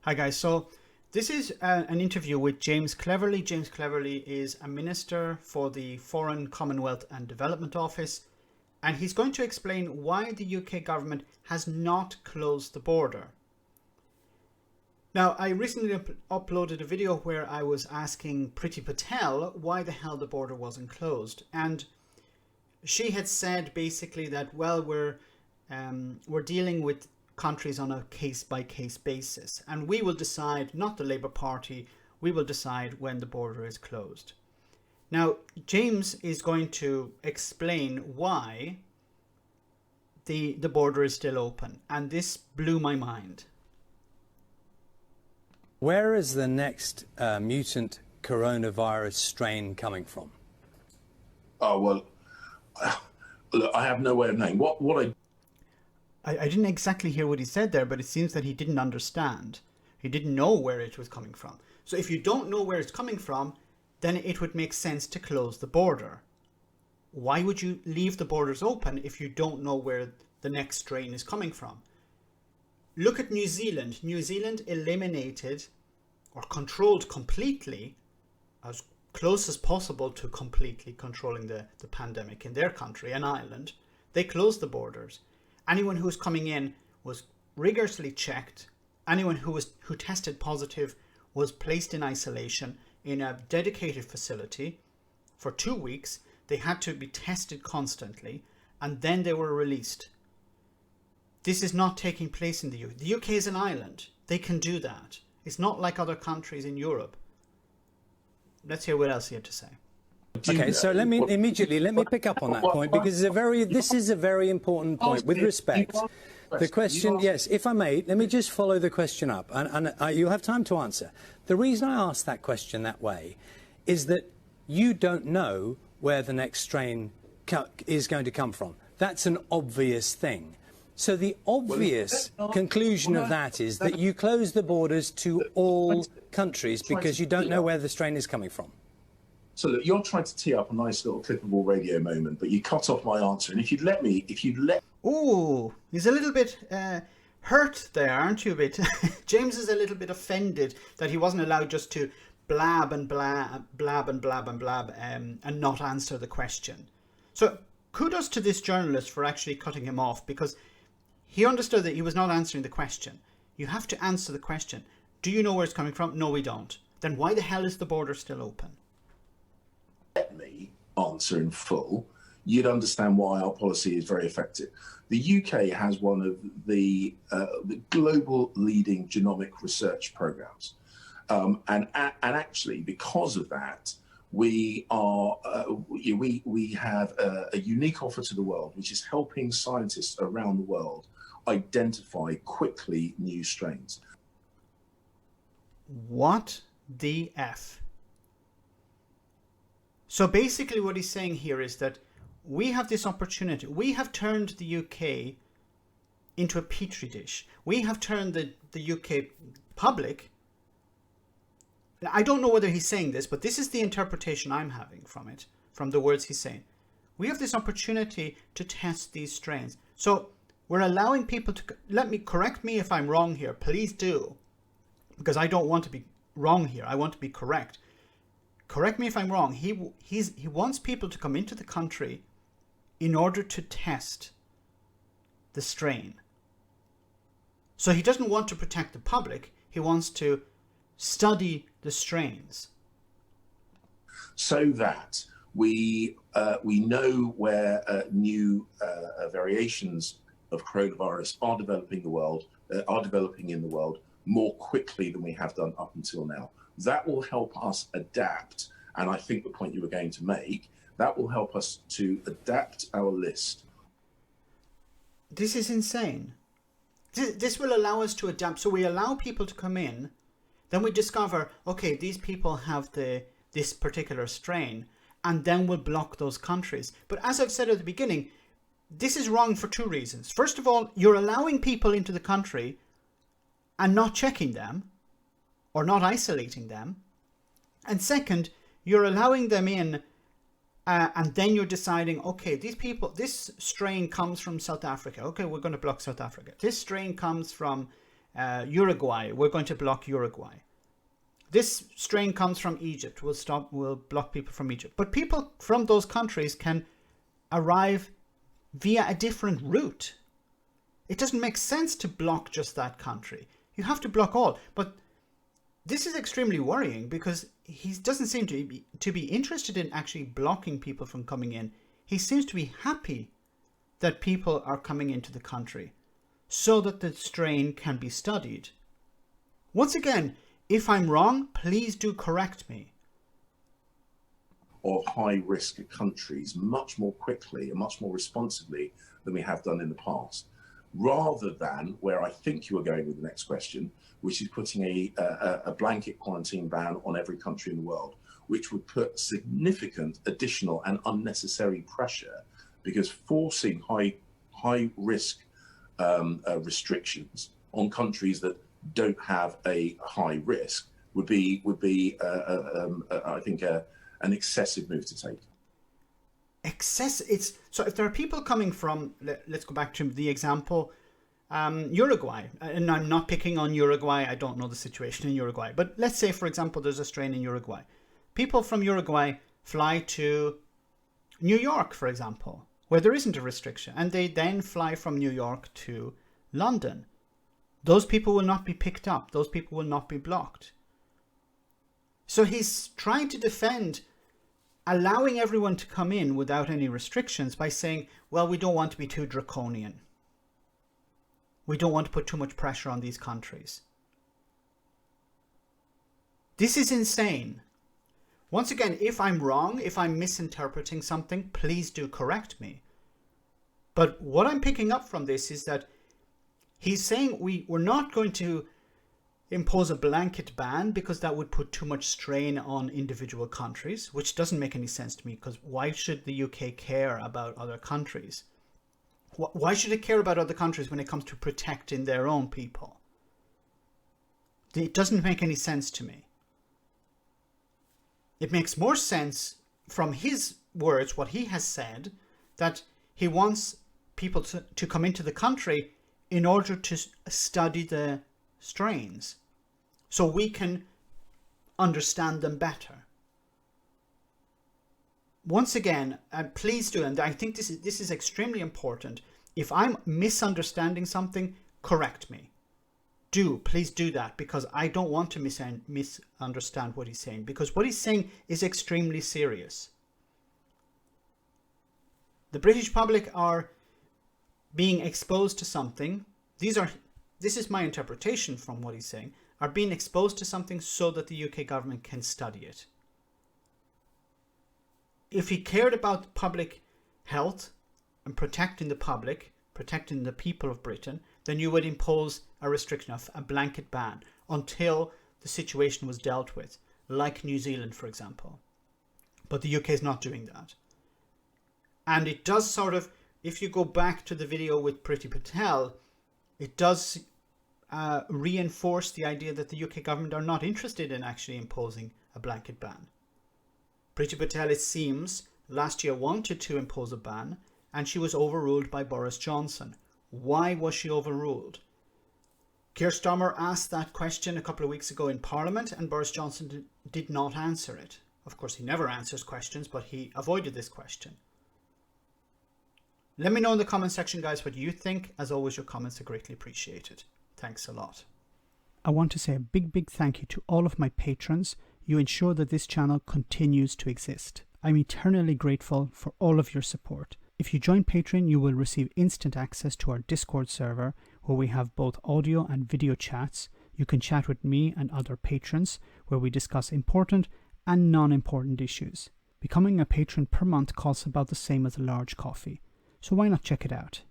Hi guys, so this is an interview with James Cleverly. James Cleverly is a minister for the Foreign, Commonwealth and Development Office, and he's going to explain why the UK government has not closed the border. Now, I recently uploaded a video where I was asking Priti Patel why the hell the border wasn't closed, and she had said basically that, well, we're dealing with countries on a case-by-case basis, and we will decide, not the Labour Party, we will decide when the border is closed. Now, James is going to explain why the border is still open, and this blew my mind. Where is the next mutant coronavirus strain coming from? Oh, well, look, I have no way of knowing. I didn't exactly hear what he said there, but it seems that he didn't understand. He didn't know where it was coming from. So if you don't know where it's coming from, then it would make sense to close the border. Why would you leave the borders open if you don't know where the next strain is coming from? Look at New Zealand. New Zealand eliminated or controlled completely, as close as possible to completely controlling the pandemic in their country, an island. They closed the borders. Anyone who was coming in was rigorously checked. Anyone who tested positive was placed in isolation in a dedicated facility for 2 weeks. They had to be tested constantly, and then they were released. This is not taking place in the UK. The UK is an island. They can do that. It's not like other countries in Europe. Let's hear what else he had to say. Okay, so let me pick up on that point, because this is a very important point. With respect, the question, yes, if I may, let me just follow the question up, and you'll have time to answer. The reason I asked that question that way is that you don't know where the next strain is going to come from. That's an obvious thing. So the obvious conclusion of that is that you close the borders to all countries because you don't know where the strain is coming from. So look, you're trying to tee up a nice little clippable radio moment, but you cut off my answer. And if you'd let... Ooh, he's a little bit hurt there, aren't you a bit? James is a little bit offended that he wasn't allowed just to blab and blab and not answer the question. So kudos to this journalist for actually cutting him off, because he understood that he was not answering the question. You have to answer the question. Do you know where it's coming from? No, we don't. Then why the hell is the border still open? Let me answer in full, you'd understand why our policy is very effective. The UK has one of the global leading genomic research programs. And actually, because of that, we have a unique offer to the world, which is helping scientists around the world identify quickly new strains. What the F? So basically what he's saying here is that we have this opportunity. We have turned the UK into a petri dish. We have turned the UK public. I don't know whether he's saying this, but this is the interpretation I'm having from it, from the words he's saying. We have this opportunity to test these strains. So we're allowing people to... correct me if I'm wrong here. Please do. Because I don't want to be wrong here. I want to be correct. Correct me if I'm wrong. He wants people to come into the country in order to test the strain. So he doesn't want to protect the public. He wants to study the strains. So that we know where new variations of coronavirus are developing in the world more quickly than we have done up until now. That will help us adapt, and I think the point you were going to make, that will help us to adapt our list. This is insane. This will allow us to adapt. So we allow people to come in, then we discover, okay, these people have this particular strain, and then we'll block those countries. But as I've said at the beginning, this is wrong for two reasons. First of all, you're allowing people into the country and not checking them, or not isolating them. And second, you're allowing them in and then you're deciding, okay, this strain comes from South Africa. Okay, we're going to block South Africa. This strain comes from Uruguay, we're going to block Uruguay. This strain comes from Egypt, we'll block people from Egypt. But people from those countries can arrive via a different route. It doesn't make sense to block just that country. You have to block all. But this is extremely worrying because he doesn't seem to be interested in actually blocking people from coming in. He seems to be happy that people are coming into the country so that the strain can be studied. Once again, if I'm wrong, please do correct me. Of high-risk countries much more quickly and much more responsibly than we have done in the past, rather than where I think you are going with the next question, which is putting a blanket quarantine ban on every country in the world, which would put significant additional and unnecessary pressure, because forcing high-risk restrictions on countries that don't have a high risk would be I think an excessive move to take. So if there are people coming from, let's go back to the example, Uruguay, and I'm not picking on Uruguay, I don't know the situation in Uruguay, but let's say, for example, there's a strain in Uruguay. People from Uruguay fly to New York, for example, where there isn't a restriction, and they then fly from New York to London. Those people will not be picked up. Those people will not be blocked. So he's trying to defend allowing everyone to come in without any restrictions by saying, well, we don't want to be too draconian. We don't want to put too much pressure on these countries. This is insane. Once again, if I'm wrong, if I'm misinterpreting something, please do correct me. But what I'm picking up from this is that he's saying we're not going to impose a blanket ban because that would put too much strain on individual countries, which doesn't make any sense to me, because why should the UK care about other countries? Why should it care about other countries when it comes to protecting their own people? It doesn't make any sense to me. It makes more sense from his words, what he has said, that he wants people to come into the country in order to study the strains so we can understand them better. Once again, please do, and I think this is extremely important. If I'm misunderstanding something, correct me. Please do that, because I don't want to misunderstand what he's saying, because what he's saying is extremely serious. The British public are being exposed to something. This is my interpretation from what he's saying, are being exposed to something so that the UK government can study it. If he cared about public health and protecting the public, protecting the people of Britain, then you would impose a restriction of a blanket ban until the situation was dealt with, like New Zealand, for example. But the UK is not doing that. And it does sort of, if you go back to the video with Priti Patel, it does reinforce the idea that the UK government are not interested in actually imposing a blanket ban. Priti Patel, it seems, last year wanted to impose a ban, and she was overruled by Boris Johnson. Why was she overruled? Keir Starmer asked that question a couple of weeks ago in Parliament, and Boris Johnson did not answer it. Of course, he never answers questions, but he avoided this question. Let me know in the comment section, guys, what you think. As always, your comments are greatly appreciated. Thanks a lot. I want to say a big thank you to all of my patrons. You ensure that this channel continues to exist. I'm eternally grateful for all of your support. If you join Patreon, you will receive instant access to our Discord server, where we have both audio and video chats. You can chat with me and other patrons, where we discuss important and non-important issues. Becoming a patron per month costs about the same as a large coffee, so why not check it out?